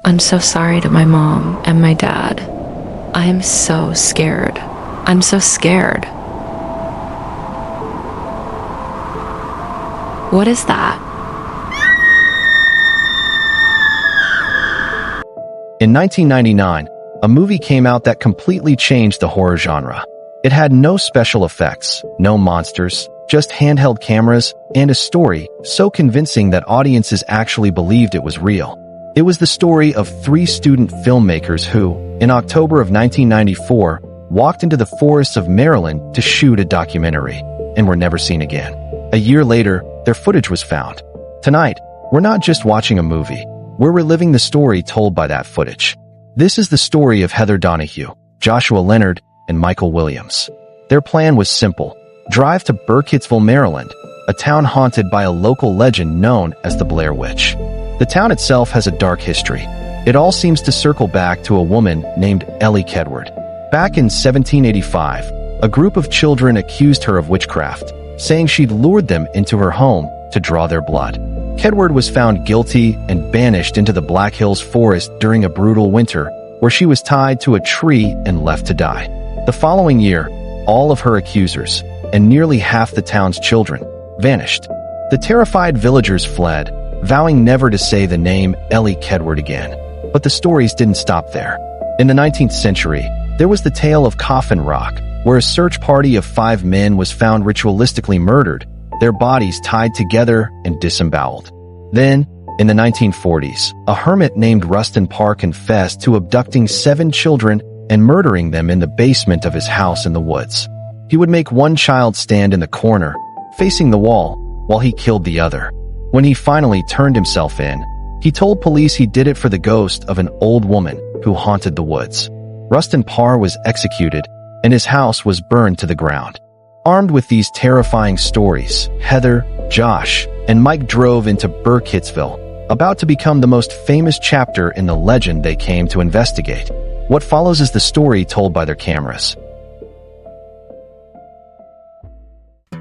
I'm so sorry to my mom and my dad. I am so scared. I'm so scared. What is that? In 1999, a movie came out that completely changed the horror genre. It had no special effects, no monsters, just handheld cameras, and a story so convincing that audiences actually believed it was real. It was the story of three student filmmakers who, in October of 1994, walked into the forests of Maryland to shoot a documentary, and were never seen again. A year later, their footage was found. Tonight, we're not just watching a movie, we're reliving the story told by that footage. This is the story of Heather Donahue, Joshua Leonard, and Michael Williams. Their plan was simple: drive to Burkittsville, Maryland, a town haunted by a local legend known as the Blair Witch. The town itself has a dark history. It all seems to circle back to a woman named Ellie Kedward. Back in 1785, a group of children accused her of witchcraft, saying she'd lured them into her home to draw their blood. Kedward was found guilty and banished into the Black Hills Forest during a brutal winter, where she was tied to a tree and left to die. The following year, all of her accusers, and nearly half the town's children, vanished. The terrified villagers fled, vowing never to say the name Ellie Kedward again. But the stories didn't stop there. In the 19th century, there was the tale of Coffin Rock, where a search party of 5 men was found ritualistically murdered, their bodies tied together and disemboweled. Then, in the 1940s, a hermit named Rustin Parr confessed to abducting 7 children and murdering them in the basement of his house in the woods. He would make one child stand in the corner, facing the wall, while he killed the other. When he finally turned himself in, he told police he did it for the ghost of an old woman who haunted the woods. Rustin Parr was executed, and his house was burned to the ground. Armed with these terrifying stories, Heather, Josh, and Mike drove into Burkittsville, about to become the most famous chapter in the legend they came to investigate. What follows is the story told by their cameras.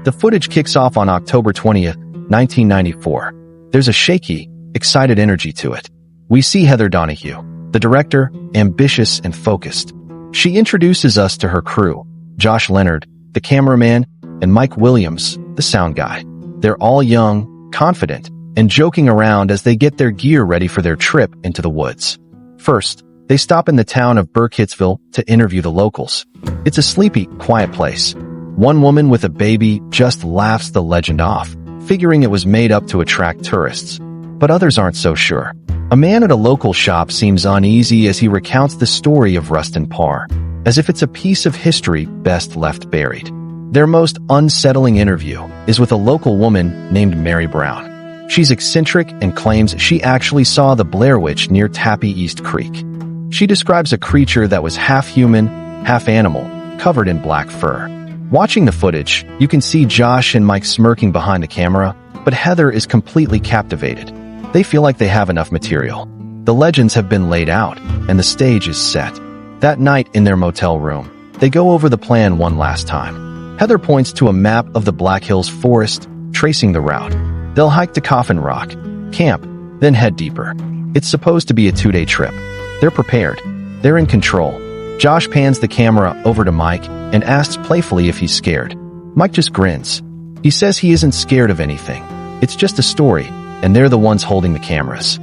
The footage kicks off on October 20th, 1994. There's a shaky, excited energy to it. We see Heather Donahue, the director, ambitious and focused. She introduces us to her crew: Josh Leonard, the cameraman, and Mike Williams, the sound guy. They're all young, confident, and joking around as they get their gear ready for their trip into the woods. First, they stop in the town of Burkittsville to interview the locals. It's a sleepy, quiet place. One woman with a baby just laughs the legend off, figuring it was made up to attract tourists. But others aren't so sure. A man at a local shop seems uneasy as he recounts the story of Rustin Parr, as if it's a piece of history best left buried. Their most unsettling interview is with a local woman named Mary Brown. She's eccentric and claims she actually saw the Blair Witch near Tappy East Creek. She describes a creature that was half human, half animal, covered in black fur. Watching the footage, you can see Josh and Mike smirking behind the camera, but Heather is completely captivated. They feel like they have enough material. The legends have been laid out, and the stage is set. That night in their motel room, they go over the plan one last time. Heather points to a map of the Black Hills Forest, tracing the route. They'll hike to Coffin Rock, camp, then head deeper. It's supposed to be a 2-day trip. They're prepared. They're in control. Josh pans the camera over to Mike and asks playfully if he's scared. Mike just grins. He says he isn't scared of anything. It's just a story, and they're the ones holding the cameras.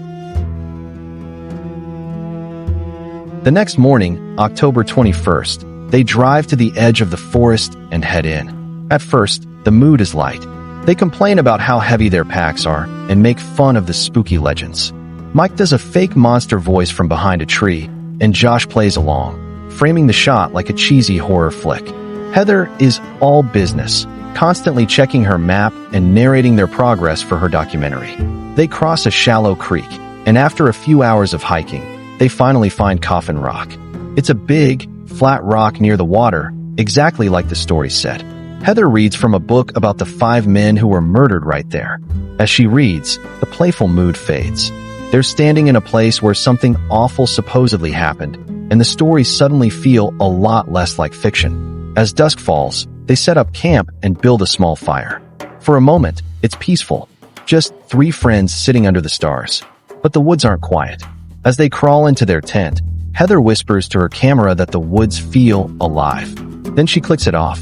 The next morning, October 21st, they drive to the edge of the forest and head in. At first, the mood is light. They complain about how heavy their packs are and make fun of the spooky legends. Mike does a fake monster voice from behind a tree, and Josh plays along, framing the shot like a cheesy horror flick. Heather is all business, constantly checking her map and narrating their progress for her documentary. They cross a shallow creek, and after a few hours of hiking, they finally find Coffin Rock. It's a big, flat rock near the water, exactly like the story said. Heather reads from a book about the 5 men who were murdered right there. As she reads, the playful mood fades. They're standing in a place where something awful supposedly happened, and the stories suddenly feel a lot less like fiction. As dusk falls, they set up camp and build a small fire. For a moment, it's peaceful, just 3 friends sitting under the stars. But the woods aren't quiet. As they crawl into their tent, Heather whispers to her camera that the woods feel alive. Then she clicks it off.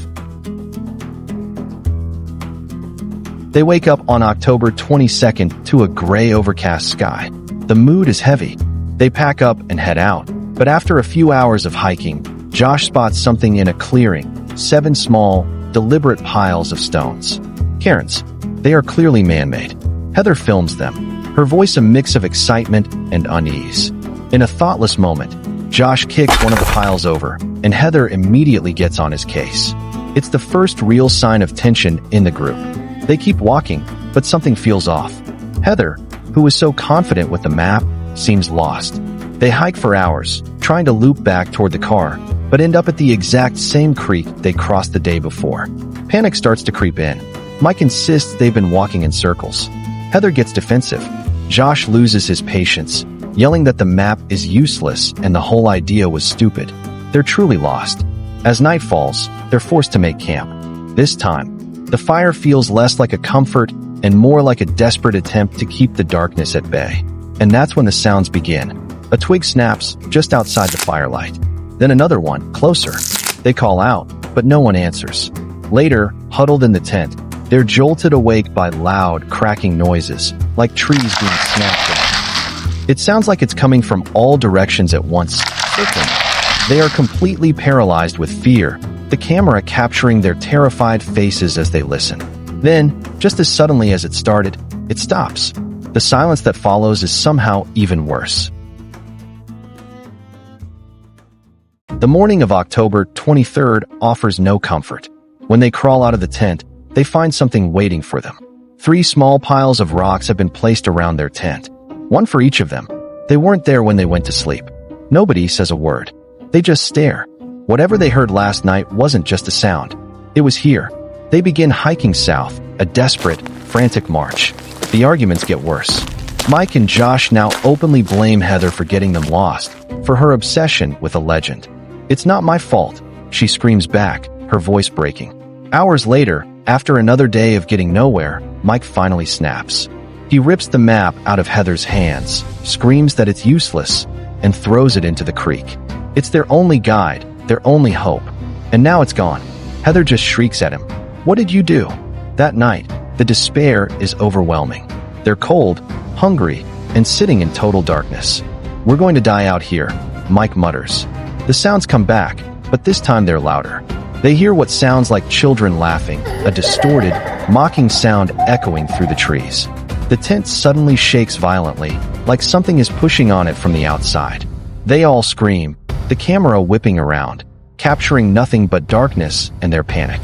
They wake up on October 22nd to a gray overcast sky. The mood is heavy. They pack up and head out. But after a few hours of hiking, Josh spots something in a clearing. 7 small, deliberate piles of stones. Cairns. They are clearly man-made. Heather films them, her voice a mix of excitement and unease. In a thoughtless moment, Josh kicks one of the piles over, and Heather immediately gets on his case. It's the first real sign of tension in the group. They keep walking, but something feels off. Heather, who was so confident with the map, seems lost. They hike for hours, trying to loop back toward the car, but end up at the exact same creek they crossed the day before. Panic starts to creep in. Mike insists they've been walking in circles. Heather gets defensive. Josh loses his patience, yelling that the map is useless and the whole idea was stupid. They're truly lost. As night falls, they're forced to make camp. This time, the fire feels less like a comfort and more like a desperate attempt to keep the darkness at bay. And that's when the sounds begin. A twig snaps just outside the firelight. Then another one, closer. They call out, but no one answers. Later, huddled in the tent, they're jolted awake by loud, cracking noises, like trees being snapped down. It sounds like it's coming from all directions at once, circling. They are completely paralyzed with fear, the camera capturing their terrified faces as they listen. Then, just as suddenly as it started, it stops. The silence that follows is somehow even worse. The morning of October 23rd offers no comfort. When they crawl out of the tent, they find something waiting for them. 3 small piles of rocks have been placed around their tent, one for each of them. They weren't there when they went to sleep. Nobody says a word. They just stare. Whatever they heard last night wasn't just a sound. It was here. They begin hiking south, a desperate, frantic march. The arguments get worse. Mike and Josh now openly blame Heather for getting them lost, for her obsession with a legend. "It's not my fault," she screams back, her voice breaking. Hours later, after another day of getting nowhere, Mike finally snaps. He rips the map out of Heather's hands, screams that it's useless, and throws it into the creek. It's their only guide, their only hope. And now it's gone. Heather just shrieks at him. "What did you do?" That night, the despair is overwhelming. They're cold, hungry, and sitting in total darkness. "We're going to die out here," Mike mutters. The sounds come back, but this time they're louder. They hear what sounds like children laughing, a distorted, mocking sound echoing through the trees. The tent suddenly shakes violently, like something is pushing on it from the outside. They all scream, the camera whipping around, capturing nothing but darkness and their panic.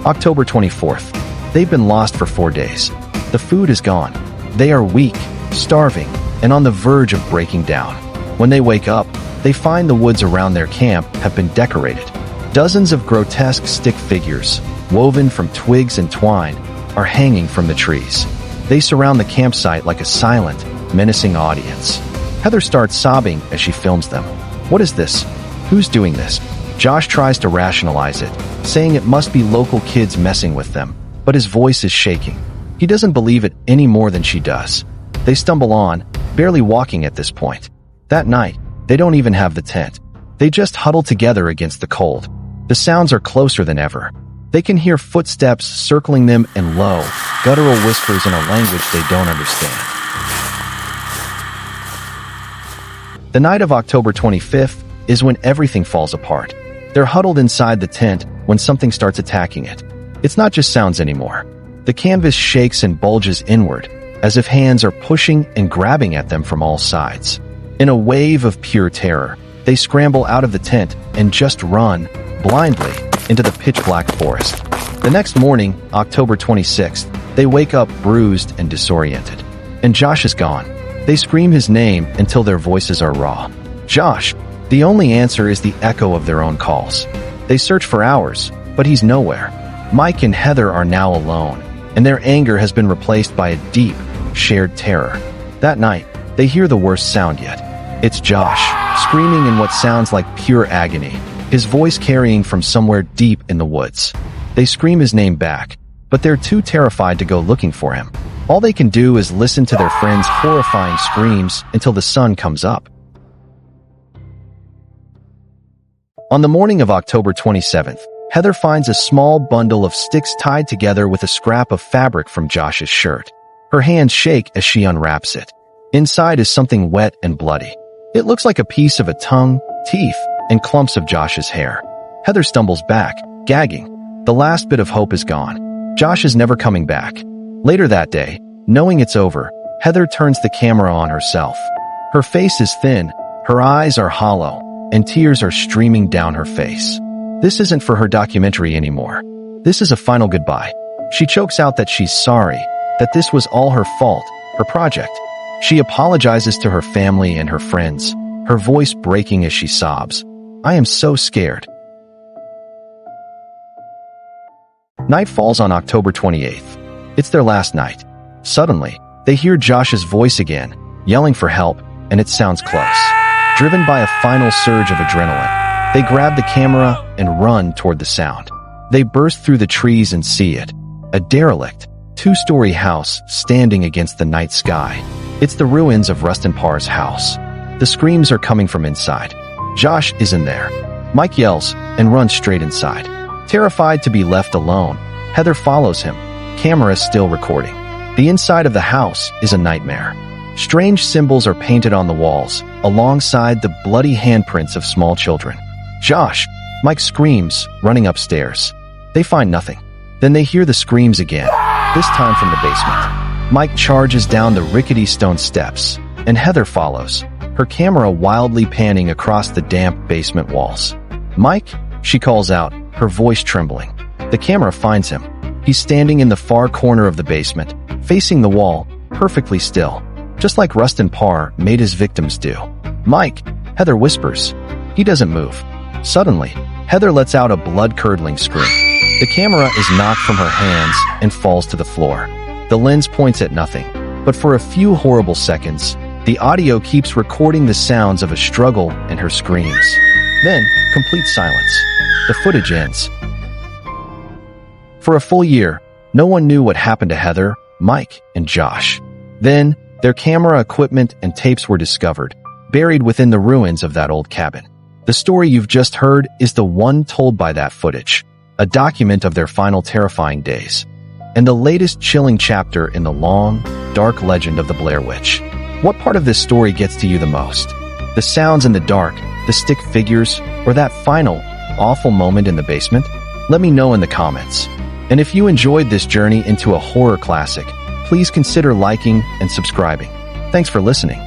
October 24th. They've been lost for 4 days. The food is gone. They are weak, starving, and on the verge of breaking down. When they wake up, they find the woods around their camp have been decorated. Dozens of grotesque stick figures, woven from twigs and twine, are hanging from the trees. They surround the campsite like a silent, menacing audience. Heather starts sobbing as she films them. "What is this? Who's doing this?" Josh tries to rationalize it, saying it must be local kids messing with them, but his voice is shaking. He doesn't believe it any more than she does. They stumble on, barely walking at this point. That night, they don't even have the tent. They just huddle together against the cold. The sounds are closer than ever. They can hear footsteps circling them and low, guttural whispers in a language they don't understand. The night of October 25th is when everything falls apart. They're huddled inside the tent when something starts attacking it. It's not just sounds anymore. The canvas shakes and bulges inward, as if hands are pushing and grabbing at them from all sides. In a wave of pure terror, they scramble out of the tent and just run, blindly, into the pitch-black forest. The next morning, October 26th, they wake up bruised and disoriented. And Josh is gone. They scream his name until their voices are raw. "Josh!" The only answer is the echo of their own calls. They search for hours, but he's nowhere. Mike and Heather are now alone, and their anger has been replaced by a deep, shared terror. That night, they hear the worst sound yet. It's Josh, screaming in what sounds like pure agony, his voice carrying from somewhere deep in the woods. They scream his name back, but they're too terrified to go looking for him. All they can do is listen to their friends' horrifying screams until the sun comes up. On the morning of October 27th, Heather finds a small bundle of sticks tied together with a scrap of fabric from Josh's shirt. Her hands shake as she unwraps it. Inside is something wet and bloody. It looks like a piece of a tongue, teeth, and clumps of Josh's hair. Heather stumbles back, gagging. The last bit of hope is gone. Josh is never coming back. Later that day, knowing it's over, Heather turns the camera on herself. Her face is thin, her eyes are hollow, and tears are streaming down her face. This isn't for her documentary anymore. This is a final goodbye. She chokes out that she's sorry, that this was all her fault, her project. She apologizes to her family and her friends, her voice breaking as she sobs. I am so scared. Night falls on October 28th. It's their last night. Suddenly, they hear Josh's voice again, yelling for help, and it sounds close. Driven by a final surge of adrenaline, they grab the camera and run toward the sound. They burst through the trees and see it. A derelict, two-story house standing against the night sky. It's the ruins of Rustin Parr's house. The screams are coming from inside. Josh isn't there. Mike yells and runs straight inside. Terrified to be left alone, Heather follows him, camera still recording. The inside of the house is a nightmare. Strange symbols are painted on the walls, alongside the bloody handprints of small children. Josh, Mike screams, running upstairs. They find nothing. Then they hear the screams again, this time from the basement. Mike charges down the rickety stone steps, and Heather follows, her camera wildly panning across the damp basement walls. Mike, she calls out, her voice trembling. The camera finds him. He's standing in the far corner of the basement, facing the wall, perfectly still, just like Rustin Parr made his victims do. Mike, Heather whispers. He doesn't move. Suddenly, Heather lets out a blood-curdling scream. The camera is knocked from her hands and falls to the floor. The lens points at nothing, but for a few horrible seconds, the audio keeps recording the sounds of a struggle and her screams. Then, complete silence. The footage ends. For a full year, no one knew what happened to Heather, Mike, and Josh. Then, their camera equipment and tapes were discovered, buried within the ruins of that old cabin. The story you've just heard is the one told by that footage, a document of their final terrifying days, and the latest chilling chapter in the long, dark legend of the Blair Witch. What part of this story gets to you the most? The sounds in the dark, the stick figures, or that final, awful moment in the basement? Let me know in the comments. And if you enjoyed this journey into a horror classic, please consider liking and subscribing. Thanks for listening.